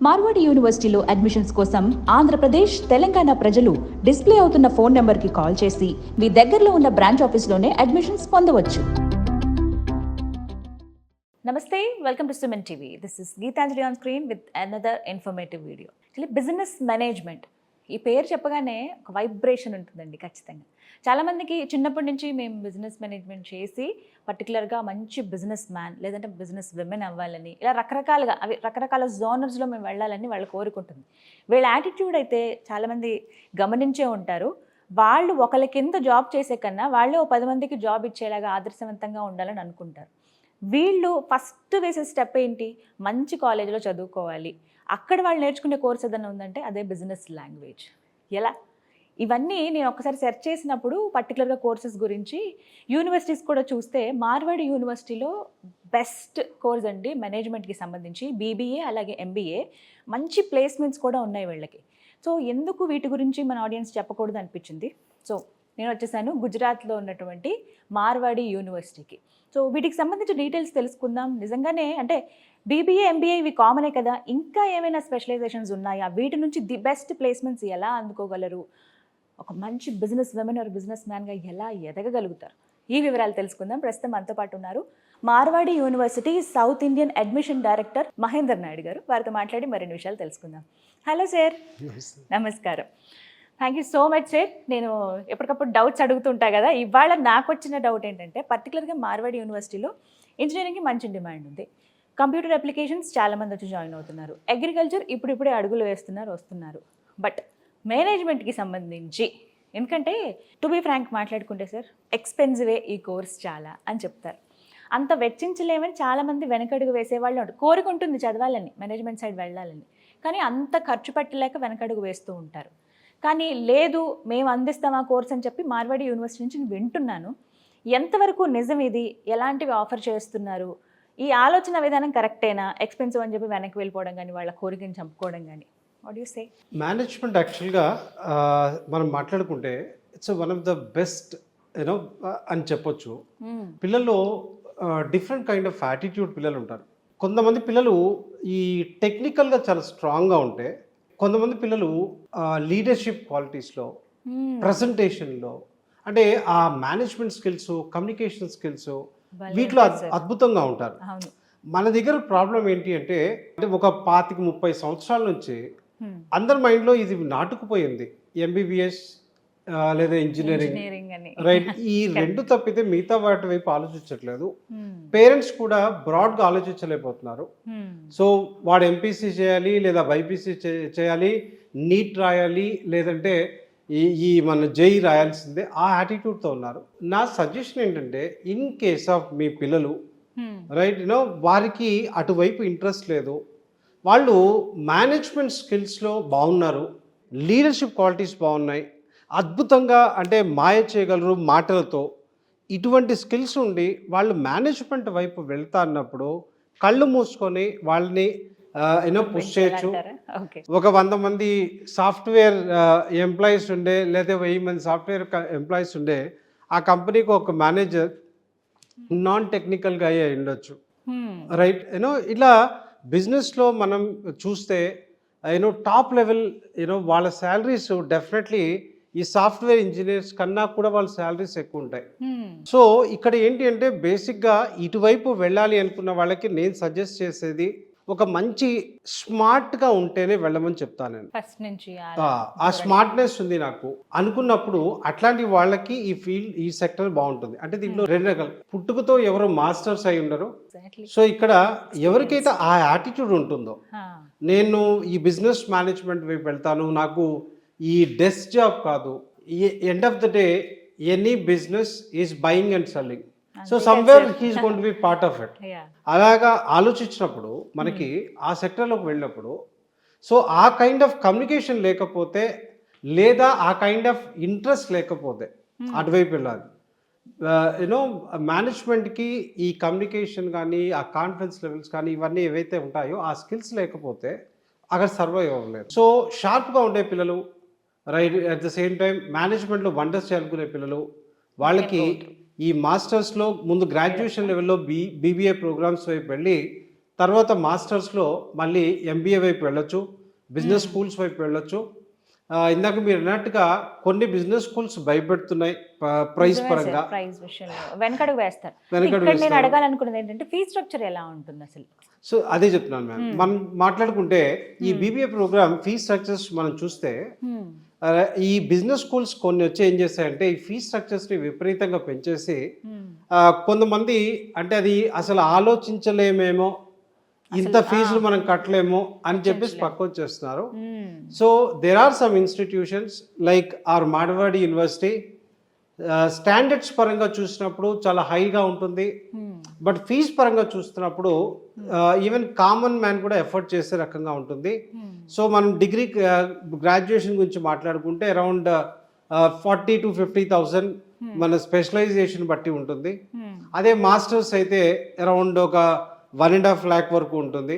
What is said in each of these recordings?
మార్వాడి యూనివర్సిటీలో అడ్మిషన్స్ కోసం ఆంధ్రప్రదేశ్, తెలంగాణ ప్రజలు డిస్ప్లే అవుతున్న ఫోన్ నెంబర్కి కాల్ చేసి మీ దగ్గరలో ఉన్న బ్రాంచ్ ఆఫీస్లోనే అడ్మిషన్స్ పొందవచ్చు. నమస్తే, welcome to Suman TV. This is Geetanjali on screen with another informative video. Business management, ఈ పేరు చెప్పగానే ఒక వైబ్రేషన్ ఉంటుందండి ఖచ్చితంగా. చాలామందికి చిన్నప్పటి నుంచి మేము బిజినెస్ మేనేజ్మెంట్ చేసి పర్టికులర్గా మంచి బిజినెస్ మ్యాన్ లేదంటే బిజినెస్ విమెన్ అవ్వాలని, ఇలా రకరకాలుగా రకరకాల జోనర్స్లో మేము వెళ్ళాలని వాళ్ళు కోరుకుంటుంది. వీళ్ళ యాటిట్యూడ్ అయితే చాలామంది గమనించే ఉంటారు. వాళ్ళు ఒకరి కింద జాబ్ చేసే కన్నా వాళ్ళే 10 మందికి జాబ్ ఇచ్చేలాగా ఆదర్శవంతంగా ఉండాలని అనుకుంటారు. వీళ్ళు ఫస్ట్ వేసే స్టెప్ ఏంటి? మంచి కాలేజీలో చదువుకోవాలి. అక్కడ వాళ్ళు నేర్చుకునే కోర్స్ ఏదైనా ఉందంటే అదే బిజినెస్ లాంగ్వేజ్. ఎలా? ఇవన్నీ నేను ఒకసారి సెర్చ్ చేసినప్పుడు పర్టికులర్గా కోర్సెస్ గురించి యూనివర్సిటీస్ కూడా చూస్తే మార్వాడి యూనివర్సిటీలో బెస్ట్ కోర్స్ అండి మేనేజ్మెంట్కి సంబంధించి. బీబీఏ అలాగే ఎంబీఏ మంచి ప్లేస్మెంట్స్ కూడా ఉన్నాయి వీళ్ళకి. సో ఎందుకు వీటి గురించి మన ఆడియన్స్ చెప్పకూడదు అనిపించింది. సో నేను వచ్చేసాను గుజరాత్లో ఉన్నటువంటి మార్వాడి యూనివర్సిటీకి. సో వీటికి సంబంధించిన డీటెయిల్స్ తెలుసుకుందాం. నిజంగానే అంటే బీబీఏ, ఎంబీఏ ఇవి కామనే కదా, ఇంకా ఏమైనా స్పెషలైజేషన్స్ ఉన్నాయా? వీటి నుంచి ది బెస్ట్ ప్లేస్మెంట్స్ ఎలా అందుకోగలరు? ఒక మంచి బిజినెస్ విమెన్ ఆర్ బిజినెస్ మ్యాన్గా ఎలా ఎదగగలుగుతారు? ఈ వివరాలు తెలుసుకుందాం. ప్రస్తుతం మనతో పాటు ఉన్నారు Marwadi university south Indian admission director Mahender Naidu గారు. వారితో మాట్లాడి మరిన్ని విషయాలు తెలుసుకుందాం. Hello sir. నమస్కారం. Thank you so much sir. నేను ఎప్పటికప్పుడు డౌట్స్ అడుగుతుంటా కదా. ఇవాళ నాకు వచ్చిన డౌట్ ఏంటంటే పర్టికులర్గా మార్వాడి యూనివర్సిటీలో ఇంజనీరింగ్కి మంచి డిమాండ్ ఉంది. కంప్యూటర్ అప్లికేషన్స్ చాలామంది వచ్చి జాయిన్ అవుతున్నారు. అగ్రికల్చర్ ఇప్పుడిప్పుడే అడుగులు వస్తున్నారు. బట్ మేనేజ్మెంట్కి సంబంధించి, ఎందుకంటే టు బీ ఫ్రాంక్ మాట్లాడుకుంటే సార్ ఎక్స్పెన్సివే ఈ కోర్స్ చాలా అని చెప్తారు. అంత వెచ్చించలేమని చాలామంది వెనకడుగు వేసేవాళ్ళు ఉంటారు. కోరిక ఉంటుంది చదవాలని, మేనేజ్మెంట్ సైడ్ వెళ్ళాలని, కానీ అంత ఖర్చు పెట్టలేక వెనకడుగు వేస్తూ ఉంటారు. కానీ లేదు, మేము అందిస్తాం ఆ కోర్స్ అని చెప్పి మార్వాడి యూనివర్సిటీ నుంచి వింటున్నాను. ఎంతవరకు నిజం ఇది? ఎలాంటివి ఆఫర్ చేస్తున్నారు? ఈ ఆలోచన విధానం కరెక్టేనా? ఎక్స్పెన్సివ్ అని చెప్పి వెనక్కి వెళ్ళిపోవడం కానీ, వాళ్ళ కోరికని చంపుకోవడం కానీ, వాట్ యు సే? మేనేజ్మెంట్ యాక్చువల్గా మనం మాట్లాడుకుంటే it's one of the best you know అని చెప్పొచ్చు. పిల్లల్లో డిఫరెంట్ కైండ్ ఆఫ్ యాటిట్యూడ్ పిల్లలు ఉంటారు. కొంతమంది పిల్లలు ఈ టెక్నికల్గా చాలా స్ట్రాంగ్గా ఉంటే, కొంతమంది పిల్లలు లీడర్షిప్ క్వాలిటీస్లో, ప్రజెంటేషన్లో, అంటే ఆ మేనేజ్మెంట్ స్కిల్స్, కమ్యూనికేషన్ స్కిల్స్ వీటిలో అద్భుతంగా ఉంటారు. మన దగ్గర ప్రాబ్లం ఏంటి అంటే ఒక 25-30 సంవత్సరాల నుంచి అందరి మైండ్లో ఇది నాటుకుపోయింది. ఎంబీబీఎస్ లేదా ఇంజనీరింగ్, రైట్? ఈ రెండు తప్పితే మిగతా వాటి వైపు ఆలోచించట్లేదు. పేరెంట్స్ కూడా బ్రాడ్గా ఆలోచించలేకపోతున్నారు. సో వాడు ఎంపీసీ చేయాలి లేదా బైపీసీ చేయాలి, నీట్ రాయాలి, లేదంటే ఈ మన జేఈ రాయాల్సిందే, ఆ యాటిట్యూడ్తో ఉన్నారు. నా సజెషన్ ఏంటంటే, ఇన్ కేస్ ఆఫ్ మీ పిల్లలు రైట్ వారికి అటువైపు ఇంట్రెస్ట్ లేదు, వాళ్ళు మేనేజ్మెంట్ స్కిల్స్లో బాగున్నారు, లీడర్షిప్ క్వాలిటీస్ బాగున్నాయి, అద్భుతంగా అంటే మాయ చేయగలరు మాటలతో, ఇటువంటి స్కిల్స్ ఉండి వాళ్ళు మేనేజ్మెంట్ వైపు వెళ్తా అన్నప్పుడు కళ్ళు మూసుకొని వాళ్ళని పుష్ చేయొచ్చు. ఒక 100 మంది సాఫ్ట్వేర్ ఎంప్లాయీస్ ఉండే, లేదా 1000 మంది సాఫ్ట్వేర్ ఎంప్లాయీస్ ఉండే ఆ కంపెనీకి ఒక మేనేజర్ నాన్ టెక్నికల్గా అయ్యే ఉండొచ్చు, రైట్? ఇలా బిజినెస్లో మనం చూస్తే టాప్ లెవెల్ వాళ్ళ శాలరీస్ డెఫినెట్లీ ఈ సాఫ్ట్వేర్ ఇంజనీర్స్ కన్నా కూడా వాళ్ళ శాలరీస్ ఎక్కువ ఉంటాయి. సో ఇక్కడ ఏంటి అంటే బేసిక్గా ఇటువైపు వెళ్ళాలి అనుకున్న వాళ్ళకి నేను సజెస్ట్ చేసేది ఒక మంచి స్మార్ట్గా ఉంటేనే వెళ్ళమని చెప్తాను నేను. ఫస్ట్ నుంచి ఆ స్మార్ట్నెస్ ఉంది నాకు అనుకున్నప్పుడు అట్లాంటి వాళ్ళకి ఈ ఫీల్డ్, ఈ సెక్టర్ బాగుంటుంది. అంటే దీంట్లో 2 రకాలు. పుట్టుకతో ఎవరు మాస్టర్స్ అయి ఉండరు. సో ఇక్కడ ఎవరికైతే ఆ యాటిట్యూడ్ ఉంటుందో, నేను ఈ బిజినెస్ మేనేజ్మెంట్ వైపు వెళ్తాను, నాకు ఈ డెస్క్ జాబ్ కాదు, end of the day any business is buying and selling, so somewhere he's going to be part of it. అలాగా ఆలోచించినప్పుడు మనకి ఆ సెక్టర్లోకి వెళ్ళినప్పుడు, సో ఆ కైండ్ ఆఫ్ కమ్యూనికేషన్ లేకపోతే, లేదా ఆ కైండ్ ఆఫ్ ఇంట్రెస్ట్ లేకపోతే అటువైపు వెళ్ళాలి. మేనేజ్మెంట్కి ఈ కమ్యూనికేషన్ కానీ, ఆ కాన్ఫిడెన్స్ లెవెల్స్ కానీ, ఇవన్నీ ఏవైతే ఉంటాయో ఆ స్కిల్స్ లేకపోతే అక్కడ సర్వైవ్ అవ్వలేదు. సో షార్ప్గా ఉండే పిల్లలు, right, at the same time మేనేజ్మెంట్లో వండర్స్ చేయాలనుకునే పిల్లలు, వాళ్ళకి ఈ మాస్టర్స్లో ముందు గ్రాడ్యుయేషన్ లెవెల్లో బీబీఏ ప్రోగ్రామ్స్ వైపు వెళ్ళి తర్వాత మాస్టర్స్లో మళ్ళీ ఎంబీఏ వైపు వెళ్ళొచ్చు, బిజినెస్ స్కూల్స్ వైపు వెళ్ళొచ్చు. ఇందాక మీరు అన్నట్టుగా కొన్ని బిజినెస్ స్కూల్స్ భయపెడుతున్నాయి ప్రైస్ పరంగా, ప్రైస్ విషయంలో వెనకడుగు వేస్తారు. వెనకడుగు ఇక్కడ నేను వేస్తారు. అడగాలనుకున్నది ఏంటంటే ఫీ స్ట్రక్చర్ ఎలా ఉంటుంది అసలు? సో అదే చెప్తున్నాను మ్యామ్. మనం మాట్లాడుకుంటే ఈ బీబీఏ ప్రోగ్రామ్ ఫీ స్ట్రక్చర్స్ మనం చూస్తే ఈ బిజినెస్ స్కూల్స్ కొన్ని వచ్చి ఏం చేస్తాయంటే ఈ ఫీ స్ట్రక్చర్స్ని విపరీతంగా పెంచేసి కొంతమంది అంటే అది అసలు ఆలోచించలేమేమో, ఇంత ఫీజులు మనం కట్టలేము అని చెప్పేసి పక్క వచ్చేస్తున్నారు. So there are some institutions like are Marwadi University, standards పరంగా చూసినప్పుడు చాలా హైగా ఉంటుంది, బట్ ఫీజ్ పరంగా చూస్తున్నప్పుడు ఈవెన్ కామన్ మ్యాన్ కూడా ఎఫర్ట్ చేసే రకంగా ఉంటుంది. సో మనం డిగ్రీ గ్రాడ్యుయేషన్ గురించి మాట్లాడుకుంటే అరౌండ్ 40,000 to 50,000 మన స్పెషలైజేషన్ బట్టి ఉంటుంది. అదే మాస్టర్స్ అయితే అరౌండ్ ఒక 1.5 lakh వరకు ఉంటుంది.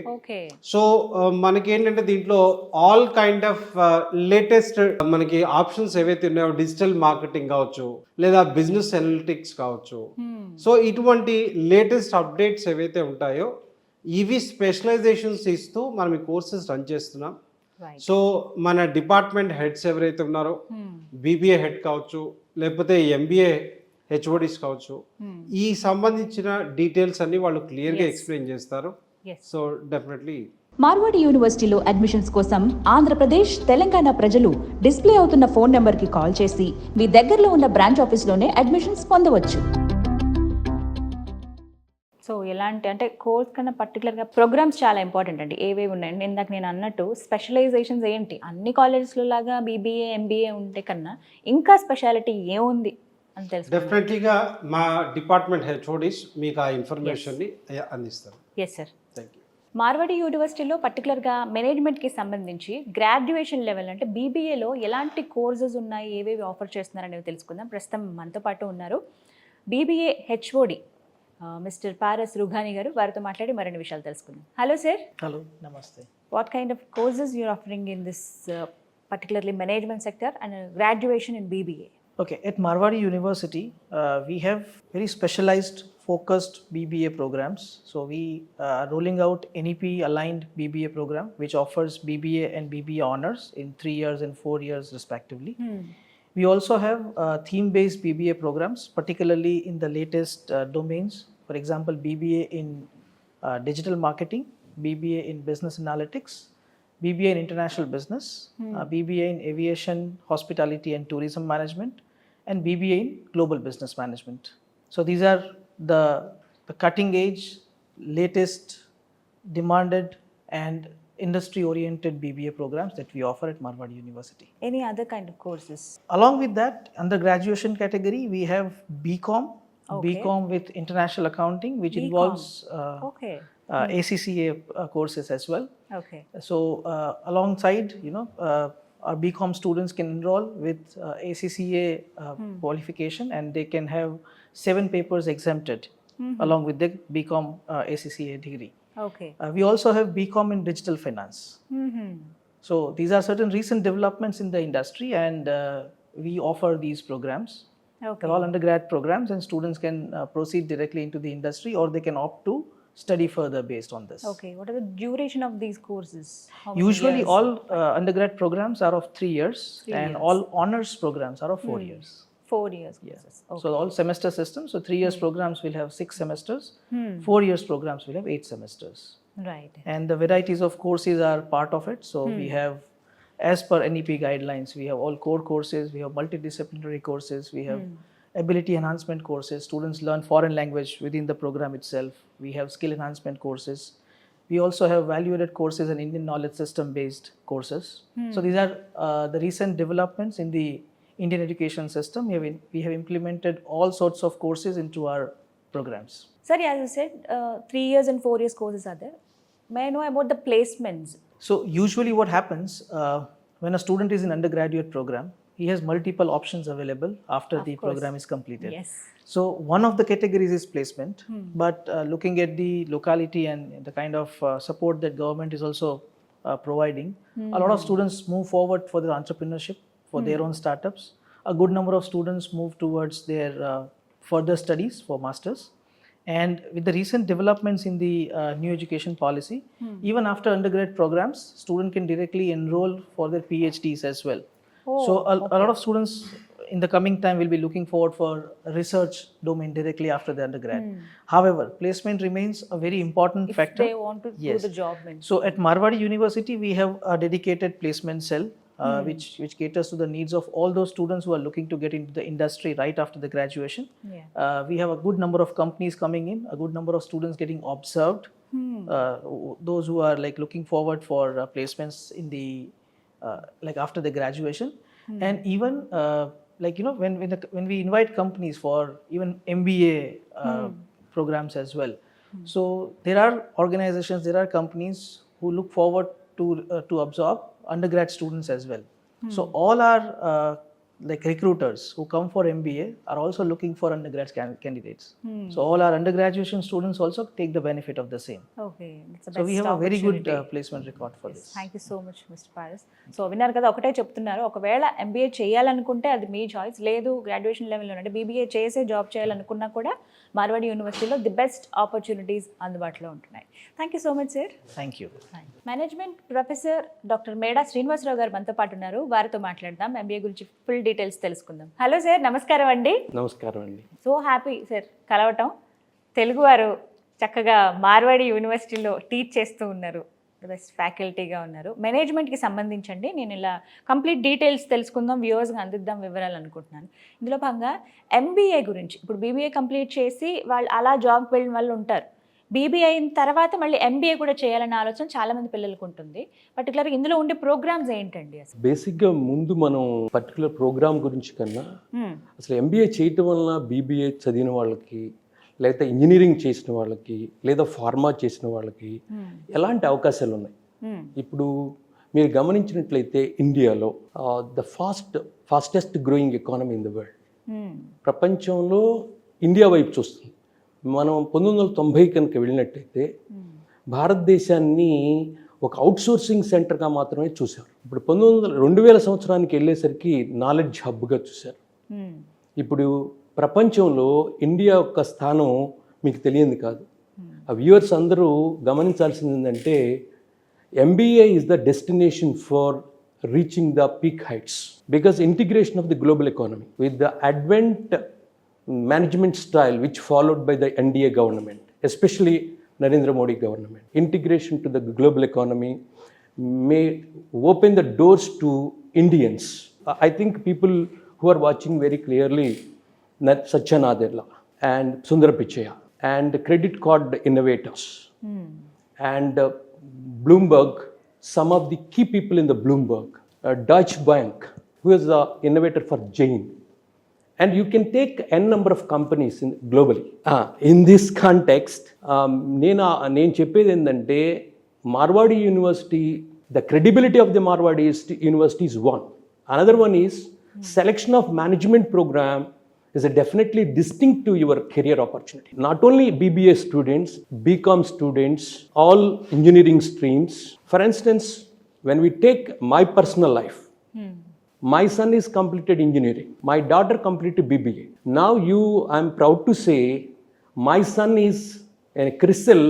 సో మనకి ఏంటంటే దీంట్లో ఆల్ కైండ్ ఆఫ్ లేటెస్ట్ మనకి ఆప్షన్స్ ఏవైతే ఉన్నాయో, డిజిటల్ మార్కెటింగ్ కావచ్చు లేదా బిజినెస్ అనలిటిక్స్ కావచ్చు, సో ఇటువంటి లేటెస్ట్ అప్డేట్స్ ఏవైతే ఉంటాయో ఇవి స్పెషలైజేషన్స్ ఇస్తూ మనం ఈ కోర్సెస్ రన్ చేస్తున్నాం. సో మన డిపార్ట్మెంట్ హెడ్స్ ఎవరైతే ఉన్నారో, బీబీఏ హెడ్ కావచ్చు లేకపోతే ఎంబీఏ హెచ్ఓడిస్ కావచ్చు, ఈ సంబంధించిన డీటెయిల్స్ అన్ని వాళ్ళు క్లియర్గా ఎక్స్ప్లెయిన్ చేస్తారు. సో డెఫినెట్లీ మార్వాడి యూనివర్సిటీలో అడ్మిషన్స్ కోసం ఆంధ్రప్రదేశ్, తెలంగాణ ప్రజలు డిస్ప్లే అవుతున్న ఫోన్ నెంబర్కి కాల్ చేసి మీ దగ్గరలో ఉన్న బ్రాంచ్ ఆఫీస్లోనే అడ్మిషన్స్ పొందవచ్చు. సో ఎలాంటి అంటే కోర్స్ కన్నా పర్టికులర్గా ప్రోగ్రామ్స్ చాలా ఇంపార్టెంట్ అండి. ఏవేవి ఉన్నాయండి? ఇందాక నేను అన్నట్టు స్పెషలైజేషన్స్ ఏంటి? అన్ని కాలేజెస్లో లాగా బీబీఏ ఎంబీఏ ఉంటే కన్నా ఇంకా స్పెషాలిటీ ఏముంది అని తెలుసు. డెఫినెట్లీగా మా డిపార్ట్మెంట్ హెచ్ఓడిస్ మీకు ఆ ఇన్ఫర్మేషన్ని అందిస్తారు. Yes sir. Thank you. Marwadi యూనివర్సిటీలో పర్టికులర్గా మేనేజ్మెంట్కి సంబంధించి గ్రాడ్యుయేషన్ లెవెల్ అంటే బీబీఏలో ఎలాంటి కోర్సెస్ ఉన్నాయి, ఏవేవి ఆఫర్ చేస్తున్నారనేవి తెలుసుకుందాం. ప్రస్తుతం మనతో పాటు ఉన్నారు BBA HOD mister Paras Rughani garu. వారితో మాట్లాడి మరిన్ని విషయాలు తెలుసుకుందాం. Hello sir. Hello, namaste. What kind of courses you're offering in this particularly management sector and graduation in BBA? Okay, at Marwadi University, we have very specialized, focused BBA programs. So we are rolling out NEP aligned BBA program, which offers BBA and BBA honors in 3 years and 4 years respectively. We also have theme-based BBA programs, particularly in the latest domains. For example, BBA in digital marketing, BBA in business analytics, BBA in international business, BBA in aviation, hospitality and tourism management, and BBA in global business management. So these are the cutting edge, latest, demanded and industry-oriented BBA programs that we offer at Marwadi University. Any other kind of courses? Along with that, under graduation category, we have BCom, BCom with international accounting, which BCom. involves Okay. ACCA courses as well. Okay. So alongside, our BCom students can enroll with ACCA qualification, and they can have 7 papers exempted along with the BCom ACCA degree. Okay. We also have BCom in digital finance. So these are certain recent developments in the industry, and we offer these programs. Okay. They're all undergrad programs, and students can proceed directly into the industry, or they can opt to study further based on this. Okay. What are the duration of these courses? How many Usually years? all undergrad programs are of 3 years, 3 and years. all honors programs are of 4 years. 4 years Yes. courses. Okay. So all semester systems. So 3 years programs will have 6 semesters. 4 years programs will have 8 semesters. Right. And the varieties of courses are part of it. So we have, as per NEP guidelines, we have all core courses, we have multidisciplinary courses, we have ability enhancement courses. Students learn foreign language within the program itself. We have skill enhancement courses. We also have value-added courses and Indian knowledge system-based courses. So these are the recent developments in the Indian education system. We have implemented all sorts of courses into our programs. Sir, as you said, 3 years and 4 years courses are there. May I know about the placements? So usually what happens when a student is in undergraduate program, he has multiple options available after the program is completed. Yes. So one of the categories is placement, but looking at the locality and the kind of support that government is also providing, a lot of students move forward for their entrepreneurship, for their own startups. A good number of students move towards their further studies for masters, And with the recent developments in the new education policy, even after undergrad programs, student can directly enroll for their PhDs as well. So a lot of students in the coming time will be looking forward for research domain directly after the undergrad. However, placement remains a very important factor. They want to do the job. So at Marwadi University, we have a dedicated placement cell, which caters to the needs of all those students who are looking to get into the industry right after the graduation. We have a good number of companies coming in, a good number of students getting observed, those who are like looking forward for placements in the like after the graduation, and even like when we invite companies for even MBA programs as well. So there are organizations, there are companies who look forward to absorb undergrad students as well. So all our like recruiters who come for MBA are also looking for undergrad candidates. So all our undergraduation students also take the benefit of the same. Okay, So we have a very good placement record for this. Thank you so much mister Paras. So విన్నారు కదా, ఒకటే చెప్తున్నారు, ఒకవేళ MBA చేయాలనుకుంటే అది మీ choice, లేదు graduation లెవెల్లో అంటే బీబీఏ చేసే జాబ్ చేయాలనుకున్నా కూడా మార్వాడి యూనివర్సిటీలో ది బెస్ట్ ఆపర్చునిటీస్ అందుబాటులో ఉంటున్నాయి. Thank you so much sir. Thank you. Management professor doctor Meda Srinivasarao గారు మనతో పాటు ఉన్నారు. వారితో మాట్లాడదాం, ఎంబీఏ గురించి ఫుల్ డీటెయిల్స్ తెలుసుకుందాం. హలో సార్, నమస్కారం అండి. నమస్కారం అండి. సో హ్యాపీ సార్ కలవటం. తెలుగువారు చక్కగా మార్వాడి యూనివర్సిటీలో టీచ్ చేస్తూ ఉన్నారు, బెస్ట్ ఫ్యాకల్టీగా ఉన్నారు. మేనేజ్మెంట్కి సంబంధించండి నేను ఇలా కంప్లీట్ డీటెయిల్స్ తెలుసుకుందాం, వ్యూవర్స్గా అందిద్దాం వివరాలు అనుకుంటున్నాను. ఇందులో భాగంగా ఎంబీఏ గురించి, ఇప్పుడు బీబీఏ కంప్లీట్ చేసి వాళ్ళు అలా జాబ్కి వెళ్ళిన వాళ్ళు ఉంటారు, బీబీఏ అయిన తర్వాత మళ్ళీ ఎంబీఏ కూడా చేయాలనే ఆలోచన చాలామంది పిల్లలకు ఉంటుంది. పర్టికులర్గా ఇందులో ఉండే ప్రోగ్రామ్స్ ఏంటండి అసలు? బేసిక్గా ముందు మనం పర్టికులర్ ప్రోగ్రామ్ గురించి కన్నా అసలు ఎంబీఏ చేయటం వలన బీబీఏ చదివిన వాళ్ళకి, లేదా ఇంజనీరింగ్ చేసిన వాళ్ళకి, లేదా ఫార్మా చేసిన వాళ్ళకి ఎలాంటి అవకాశాలు ఉన్నాయి. ఇప్పుడు మీరు గమనించినట్లయితే ఇండియాలో the fastest growing economy in the world, ప్రపంచంలో ఇండియా వైపు చూస్తుంది. మనం 1990 కనుక వెళ్ళినట్టయితే భారతదేశాన్ని ఒక అవుట్సోర్సింగ్ సెంటర్గా మాత్రమే చూశారు. ఇప్పుడు 2000 సంవత్సరానికి వెళ్ళేసరికి నాలెడ్జ్ హబ్గా చూశారు. ఇప్పుడు ప్రపంచంలో ఇండియా యొక్క స్థానం మీకు తెలియంది కాదు. ఆ వ్యూవర్స్ అందరూ గమనించాల్సింది ఏంటంటే MBA is the destination for reaching the peak heights because integration of the global economy with the advent management style which followed by the NDA government, especially Narendra Modi government, integration to the global economy may open the doors to Indians. I think people who are watching very clearly, Satya Nadella and Sundar Pichai and credit card innovators and Bloomberg, some of the key people in the Bloomberg, Deutsche Bank, who is the innovator for Jane, and you can take n number of companies globally. In this context, నేను చెప్పేది ఏంటంటే Marwadi University, the credibility of the Marwadi University is one. Another one is selection of management program is definitely distinct to your career opportunity. Not only BBA students, BCom students, all engineering streams. For instance, when we take my personal life, my son is completed engineering. My daughter completed BBA. Now I'm proud to say, my son is a CRISIL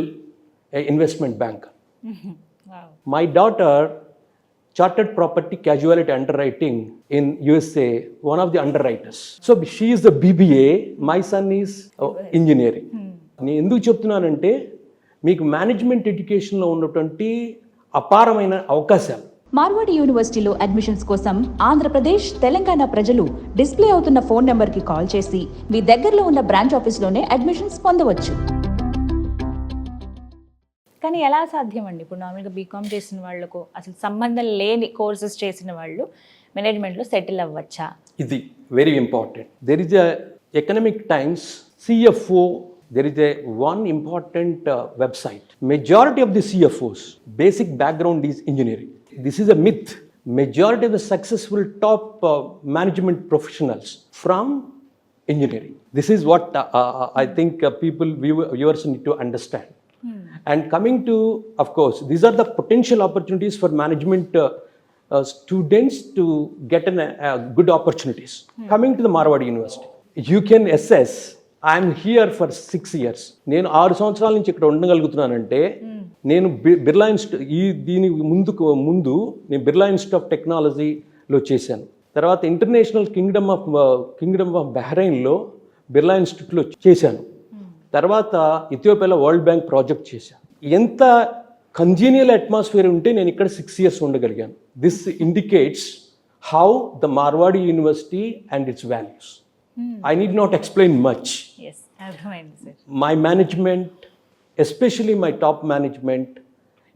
investment banker. Wow. My daughter, chartered property casualty underwriting in USA, one of the underwriters. So she is the BBA, my son is engineering. నేను ఎందుకు చెప్తున్నానంటే మీకు management ఎడ్యుకేషన్లో ఉన్నటువంటి అపారమైన అవకాశాలు. మార్వాడి యూనివర్సిటీలో admissions కోసం ఆంధ్రప్రదేశ్, తెలంగాణ ప్రజలు డిస్ప్లే అవుతున్న ఫోన్ నెంబర్కి కాల్ చేసి మీ దగ్గరలో ఉన్న బ్రాంచ్ ఆఫీస్లోనే అడ్మిషన్స్ పొందవచ్చు. కానీ ఎలా సాధ్యం అండి? ఇప్పుడు నార్మల్గా బీకామ్ చేసిన వాళ్ళకు అసలు సంబంధం లేని కోర్సెస్ చేసిన వాళ్ళు మేనేజ్మెంట్లో సెటిల్ అవ్వచ్చా? ఇది very important. There is a economic times CFO, there is one important website. Majority of the CFOs basic background is engineering. This is a myth. Majority of the successful top management professionals from engineering. This is what I think viewers need to understand. And coming to, of course, these are the potential opportunities for management students to get good opportunities. Coming to the Marwadi University, you can assess I'm here for 6 years. నేను 6 సంవత్సరాల నుంచి ఇక్కడ ఉండగలుగుతున్నానంటే నేను బిర్లా దీని ముందు నేను Birla institute of టెక్నాలజీలో చేశాను. తర్వాత ఇంటర్నేషనల్ కింగ్డమ్ ఆఫ్ బహ్రెయిన్లో బిర్లా ఇన్స్టిట్యూట్లో చేశాను. తర్వాత ఇథియోపియాలో వరల్డ్ బ్యాంక్ ప్రాజెక్ట్ చేశాను. ఎంత కంజీనియల్ అట్మాస్ఫియర్ ఉంటే నేను ఇక్కడ 6 years ఉండగలిగాను. This indicates how the Marwadi university and its values. I need not explain much. Yes, అర్థమైంది sir. My management, especially my top management,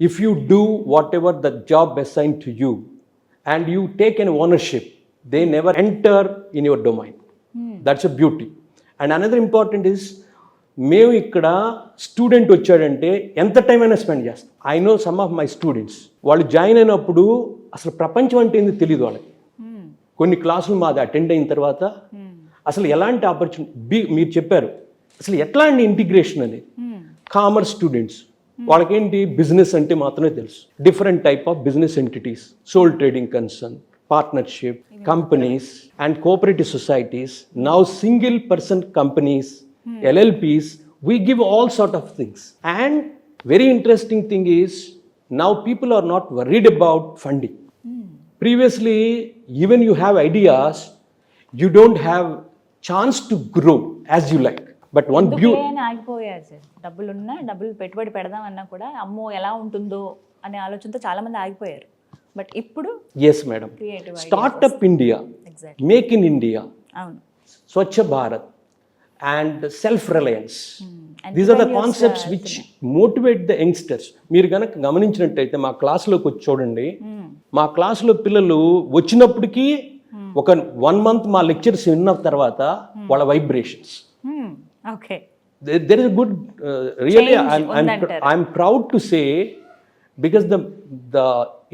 if you do whatever the job assigned to you and you take an ownership, they never enter in your domain. That's a beauty. And another important is, మేము ఇక్కడ student వచ్చాడంటే ఎంత time అయినా spend చేస్తాం. I know some of my students, వాళ్ళు join అయినప్పుడు అసలు ప్రపంచం అంటే ఏంది తెలియదు వాళ్ళకి. కొన్ని క్లాసులు మాది అటెండ్ అయిన తర్వాత అసలు ఎలాంటి ఆపర్చునిటీ మీరు చెప్పారు, అసలు ఎట్లాంటి ఇంటిగ్రేషన్ అనేది. కామర్స్ స్టూడెంట్స్ వాళ్ళకేంటి బిజినెస్ అంటే మాత్రమే తెలుసు. Different type of business entities, sole trading concern, partnership, companies and cooperative societies, now single person companies, LLPs, we give all sort of things. And very interesting thing is, now people are not worried about funding. Previously, even you have ideas, you don't have chance to grow as you like. But one beauty. అని ఆగిపోయారు sir. డబ్బులున్నా డబ్బులు పెట్టుబడి పెడదామన్నా కూడా అమ్మో ఎలా ఉంటుందో అనే ఆలోచనతో చాలా మంది ఆగిపోయారు. బట్ ఇప్పుడు Yes, madam. Creative Startup India, Exactly. Make in India, అవును. Swachh Bharat, and self-reliance. And These are the even concepts which motivate the youngsters. మీరు కనుక గమనించినట్టయితే మా క్లాస్లోకి వచ్చి చూడండి, మా క్లాసులో పిల్లలు వచ్చినప్పటికీ ఒక 1 month మా లెక్చర్స్ విన్న తర్వాత వాళ్ళ vibrations, okay, there is a good really Change ఉందంటారు. I'm proud to say, because the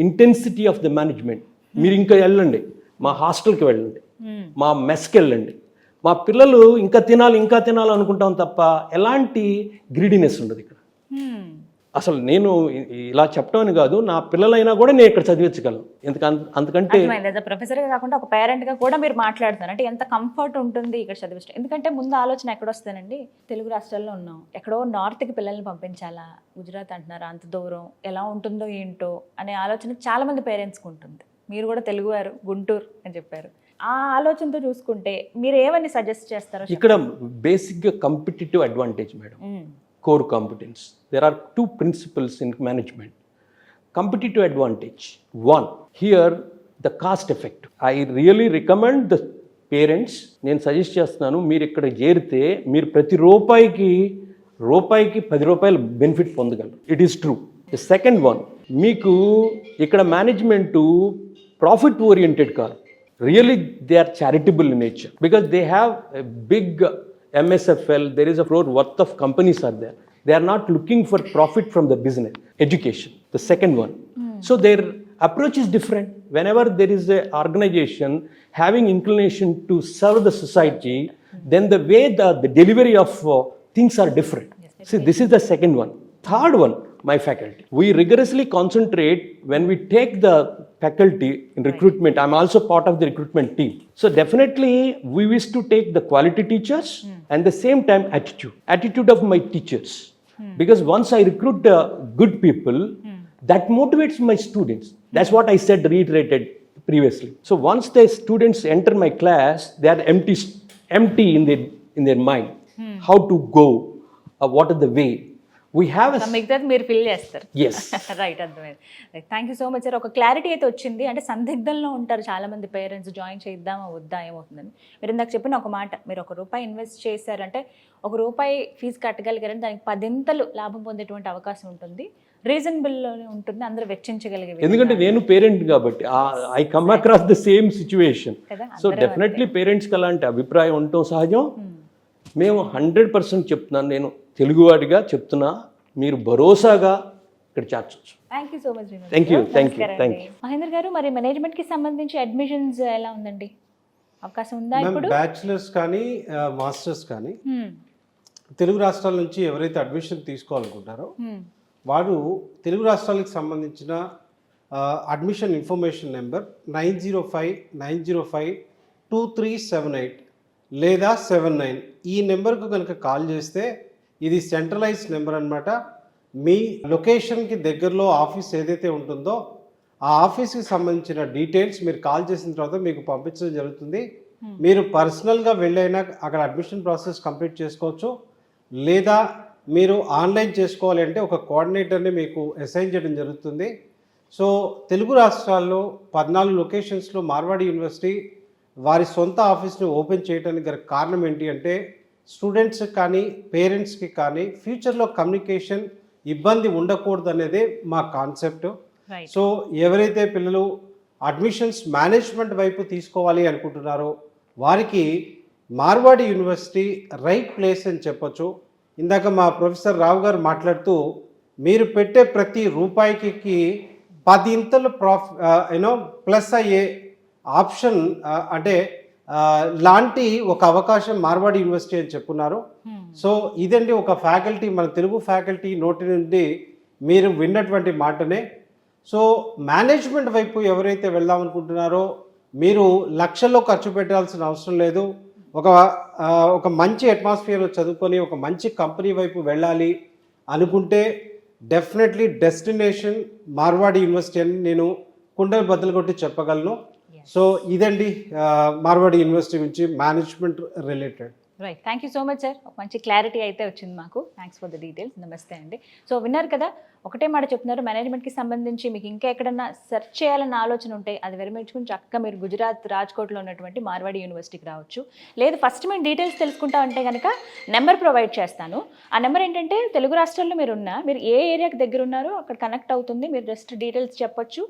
intensity of the management. మీరు ఇంకా వెళ్ళండి, మా హాస్టల్కి వెళ్ళండి, మా మెస్కి వెళ్ళండి, మా పిల్లలు ఇంకా తినాలి అనుకుంటాం తప్ప ఎలాంటి గ్రీడీనెస్ ఉండదు ఇక్కడ. అసలు నేను ఇలా చెప్పడం అని కాదు, నా పిల్లలైనా కూడా నేను ఇక్కడ చదివించగలను. అందుకంటే ప్రొఫెసర్గా కాకుండా ఒక పేరెంట్గా కూడా మీరు మాట్లాడుతున్నారు అంటే ఎంత కంఫర్ట్ ఉంటుంది ఇక్కడ చదివించడం. ఎందుకంటే ముందు ఆలోచన ఎక్కడొస్తానండి, తెలుగు రాష్ట్రాల్లో ఉన్నాం, ఎక్కడో నార్త్కి పిల్లల్ని పంపించాలా, గుజరాత్ అంటున్నారు, అంత దూరం ఎలా ఉంటుందో ఏంటో అనే ఆలోచన చాలా మంది పేరెంట్స్కి ఉంటుంది. మీరు కూడా తెలుగువారు, గుంటూరు అని చెప్పారు. ఆ ఆలోచనతో చూసుకుంటే మీరు ఏమని సజెస్ట్ చేస్తారో. ఇక్కడ బేసిక్గా competitive advantage madam, core competence. There are 2 principles in management. Competitive advantage. 1, here the cost effect. I really recommend the parents, నేను సజెస్ట్ చేస్తున్నాను, మీరు ఇక్కడ చేరితే మీరు ప్రతి రూపాయికి 10 రూపాయలు బెనిఫిట్ పొందగలరు. It is true. The second one, మీకు ఇక్కడ మేనేజ్మెంట్ ప్రాఫిట్ ఓరియంటెడ్ కాదు. Really, they are charitable in nature because they have a big MSFL. There is a crore worth of companies are there. They are not looking for profit from the business. Education, the second one. So their approach is different. Whenever there is an organization having inclination to serve the society, then the way the delivery of things are different. See, this is the second one. Third one, my faculty. We rigorously concentrate when we take the faculty in recruitment. I'm also part of the recruitment team. So definitely we wish to take the quality teachers and the same time attitude of my teachers. Because once I recruit good people, that motivates my students. That's what I said, reiterated previously. So once the students enter my class, they are empty in their mind. How to go, what is the way. We have a మిగతాది మీరు fill చేస్తారు. yes. Right, అర్థమైంది. Thank you so much sir. ఒక clarity అయితే వచ్చింది. అంటే సందిగ్ధంలో ఉంటారు చాలా మంది పేరెంట్స్, జాయిన్ చేద్దామా వద్దా ఏమవుతుందని. మీరు ఇందాక చెప్పిన ఒక మాట, మీరు ₹1 ఇన్వెస్ట్ చేశారంటే ₹1 ఫీజు కట్టగలిగారంటే దానికి 10 లాభం పొందేటువంటి అవకాశం ఉంటుంది. రీజనబుల్లోనే ఉంటుంది, అందరూ వెచ్చించగలిగే. ఎందుకంటే నేను పేరెంట్ కాబట్టి I come across the same situation. So definitely పేరెంట్స్కి అలాంటి అభిప్రాయం ఉండటం సహజం. మేము 100% చెప్తున్నాను, నేను తెలుగువాడిగా చెప్తున్నా, మీరు భరోసాగా ఇక్కడ చేర్చవచ్చు. Thank you so much. Thank you. Mahendra garu, మరి మేనేజ్మెంట్ కి సంబంధించి అడ్మిషన్స్ ఎలా ఉందండి? అవకాశం ఉందా ఇప్పుడు? బ్యాచిలర్స్ కానీ మాస్టర్స్ కానీ తెలుగు రాష్ట్రాల నుంచి ఎవరైతే అడ్మిషన్ తీసుకోవాలనుకుంటారో వారు తెలుగు రాష్ట్రాలకు సంబంధించిన అడ్మిషన్ ఇన్ఫర్మేషన్ నెంబర్ 9059052378 లేదా 79 ఈ నెంబర్కు కనుక కాల్ చేస్తే ఇది సెంట్రలైజ్డ్ నెంబర్ అనమాట. మీ లొకేషన్కి దగ్గరలో ఆఫీస్ ఏదైతే ఉంటుందో ఆ ఆఫీస్కి సంబంధించిన డీటెయిల్స్ మీరు కాల్ చేసిన తర్వాత మీకు పంపించడం జరుగుతుంది. మీరు పర్సనల్గా వెళ్ళైనా అక్కడ అడ్మిషన్ ప్రాసెస్ కంప్లీట్ చేసుకోవచ్చు, లేదా మీరు ఆన్లైన్ చేసుకోవాలి అంటే ఒక కోఆర్డినేటర్ని మీకు అసైన్ చేయడం జరుగుతుంది. సో తెలుగు రాష్ట్రాల్లో 14 లొకేషన్స్లో మార్వాడి యూనివర్సిటీ వారి సొంత ఆఫీస్ని ఓపెన్ చేయడానికి గల కారణం ఏంటి అంటే స్టూడెంట్స్కి కానీ పేరెంట్స్కి కానీ ఫ్యూచర్లో కమ్యూనికేషన్ ఇబ్బంది ఉండకూడదు అనేదే మా కాన్సెప్ట్. సో ఎవరైతే పిల్లలు అడ్మిషన్స్ మేనేజ్మెంట్ వైపు తీసుకోవాలి అనుకుంటున్నారో వారికి మార్వాడి యూనివర్సిటీ రైట్ ప్లేస్ అని చెప్పొచ్చు. ఇందాక మా ప్రొఫెసర్ రావు గారు మాట్లాడుతూ మీరు పెట్టే ప్రతి రూపాయికి 10 ఇంతలు ప్లస్ అయ్యే ఆప్షన్ అంటే లాంటి ఒక అవకాశం మార్వాడి యూనివర్సిటీ అని చెప్పున్నారు. సో ఇదండి ఒక ఫ్యాకల్టీ, మన తెలుగు ఫ్యాకల్టీ నోటి నుండి మీరు విన్నటువంటి మాటనే. సో మేనేజ్మెంట్ వైపు ఎవరైతే వెళ్దామనుకుంటున్నారో మీరు లక్షల్లో ఖర్చు పెట్టాల్సిన అవసరం లేదు. ఒక మంచి అట్మాస్ఫియర్లో చదువుకొని ఒక మంచి కంపెనీ వైపు వెళ్ళాలి అనుకుంటే డెఫినెట్లీ డెస్టినేషన్ మార్వాడి యూనివర్సిటీ అని నేను కుండలు బద్దలు కొట్టి చెప్పగలను. సో ఇదండి మార్వాడి యూనివర్సిటీ గురించి management related. Right, thank you so much sir. ఒక మంచి క్లారిటీ అయితే వచ్చింది మాకు. Thanks for the details. నమస్తే అండి. సో విన్నారు కదా, ఒకటే మాట చెప్తున్నారు, మేనేజ్మెంట్కి సంబంధించి మీకు ఇంకా ఎక్కడన్నా సెర్చ్ చేయాలన్న ఆలోచన ఉంటే అది విరమించుకుని చక్కగా మీరు గుజరాత్ రాజ్కోట్లో ఉన్నటువంటి మార్వాడి యూనివర్సిటీకి రావచ్చు. లేదు ఫస్ట్ మేము డీటెయిల్స్ తెలుసుకుంటా అంటే కనుక నెంబర్ ప్రొవైడ్ చేస్తాను. ఆ నెంబర్ ఏంటంటే తెలుగు రాష్ట్రాల్లో మీరు ఏ ఏరియాకి దగ్గర ఉన్నారో అక్కడ కనెక్ట్ అవుతుంది. మీరు జస్ట్ డీటెయిల్స్ చెప్పొచ్చు,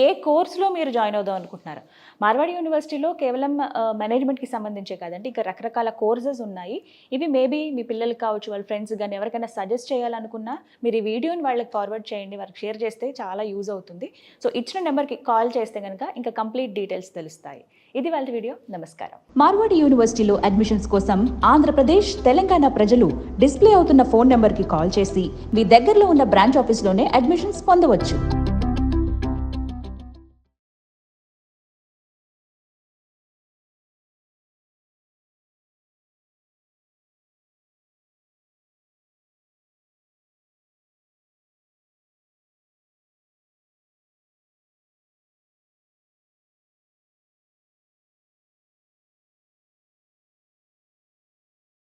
ఏ కోర్సులో మీరు జాయిన్ అవుదాం అనుకుంటున్నారు. మార్వాడి యూనివర్సిటీలో కేవలం మేనేజ్మెంట్కి సంబంధించే కాదండి, ఇంకా రకరకాల కోర్సెస్ ఉన్నాయి. ఇవి మేబీ మీ పిల్లలు కావచ్చు, వాళ్ళ ఫ్రెండ్స్ కానీ ఎవరికైనా సజెస్ట్ చేయాలనుకున్నా మీరు ఈ వీడియోని వాళ్ళకి ఫార్వర్డ్ చేయండి, వారికి షేర్ చేస్తే చాలా యూజ్ అవుతుంది. సో ఇచ్చిన నెంబర్కి కాల్ చేస్తే కనుక ఇంకా కంప్లీట్ డీటెయిల్స్ తెలుస్తాయి. ఇది వాళ్ళ వీడియో. నమస్కారం. మార్వాడి యూనివర్సిటీలో అడ్మిషన్స్ కోసం ఆంధ్రప్రదేశ్, తెలంగాణ ప్రజలు డిస్ప్లే అవుతున్న ఫోన్ నెంబర్కి కాల్ చేసి మీ దగ్గరలో ఉన్న బ్రాంచ్ ఆఫీస్లోనే అడ్మిషన్స్ పొందవచ్చు.